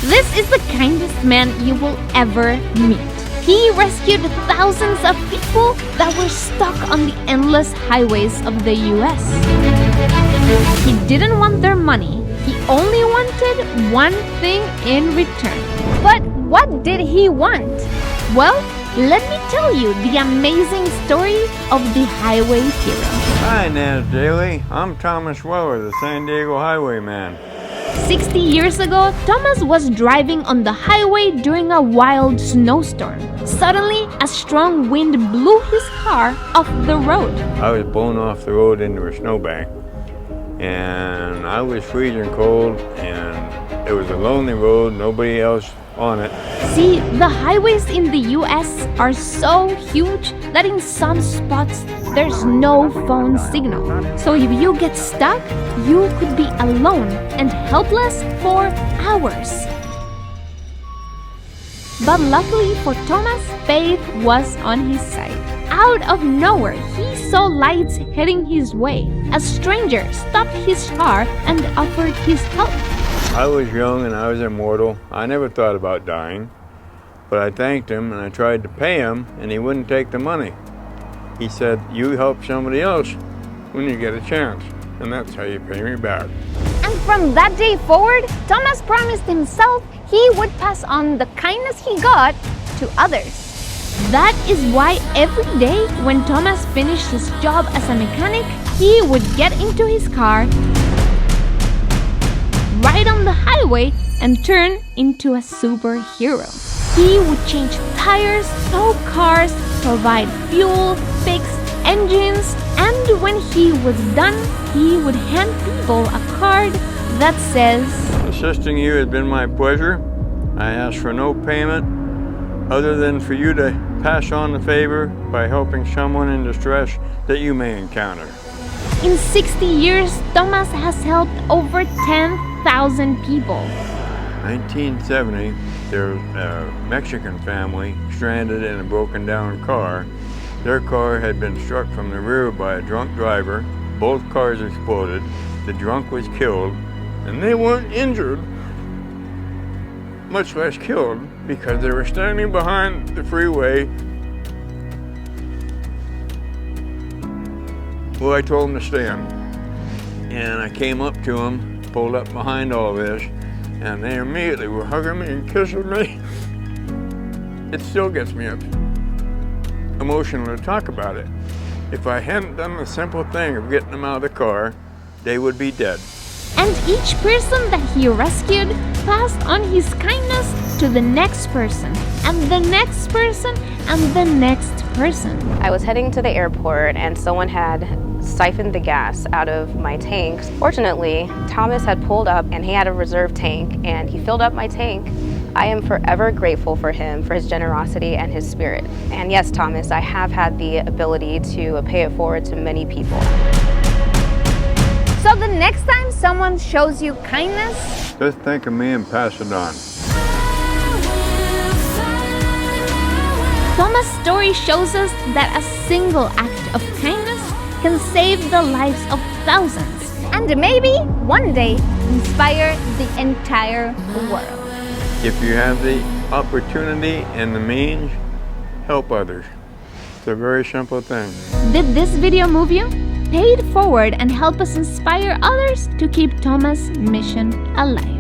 This is the kindest man you will ever meet. He rescued thousands of people that were stuck on the endless highways of the US. He didn't want their money. He only wanted one thing in return. But what did he want? Well, let me tell you the amazing story of the highway hero. Hi, Naz Daly. I'm Thomas Weller, the San Diego Highwayman. 60 years ago, Thomas was driving on the highway during a wild snowstorm. Suddenly, a strong wind blew his car off the road. I was blown off the road into a snowbank, and I was freezing cold, and it was a lonely road, nobody else on it. See, the highways in the US are so huge that in some spots there's no phone signal. So if you get stuck, you could be alone and helpless for hours. But luckily for Thomas, faith was on his side. Out of nowhere, he saw lights heading his way. A stranger stopped his car and offered his help. I was young and I was immortal. I never thought about dying, but I thanked him and I tried to pay him and he wouldn't take the money. He said, "You help somebody else when you get a chance, and that's how you pay me back." And from that day forward, Thomas promised himself he would pass on the kindness he got to others. That is why every day when Thomas finished his job as a mechanic, he would get into his car, ride on the highway, and turn into a superhero. He would change tires, tow cars, provide fuel, fix engines, and when he was done, he would hand people a card that says, "Assisting you has been my pleasure. I ask for no payment other than for you to pass on the favor by helping someone in distress that you may encounter." In 60 years, Thomas has helped over 10,000 people. 1970, there was a Mexican family stranded in a broken down car. Their car had been struck from the rear by a drunk driver. Both cars exploded. The drunk was killed, and they weren't injured, much less killed, because they were standing behind the freeway. Well, I told them to stand, and I came up to them, pulled up behind all this, and they immediately were hugging me and kissing me. It still gets me emotional to talk about it. If I hadn't done the simple thing of getting them out of the car, they would be dead. And each person that he rescued passed on his kindness to the next person, and the next person, and the next person. I was heading to the airport and someone had siphoned the gas out of my tanks. Fortunately, Thomas had pulled up and he had a reserve tank and he filled up my tank. I am forever grateful for him, for his generosity and his spirit. And yes, Thomas, I have had the ability to pay it forward to many people. So the next time someone shows you kindness, Just think of me and pass it on. Thomas' story shows us that a single act of kindness can save the lives of thousands, and maybe one day inspire the entire world. If you have the opportunity and the means, help others. It's a very simple thing. Did this video move you? Pay it forward and help us inspire others to keep Thomas' mission alive.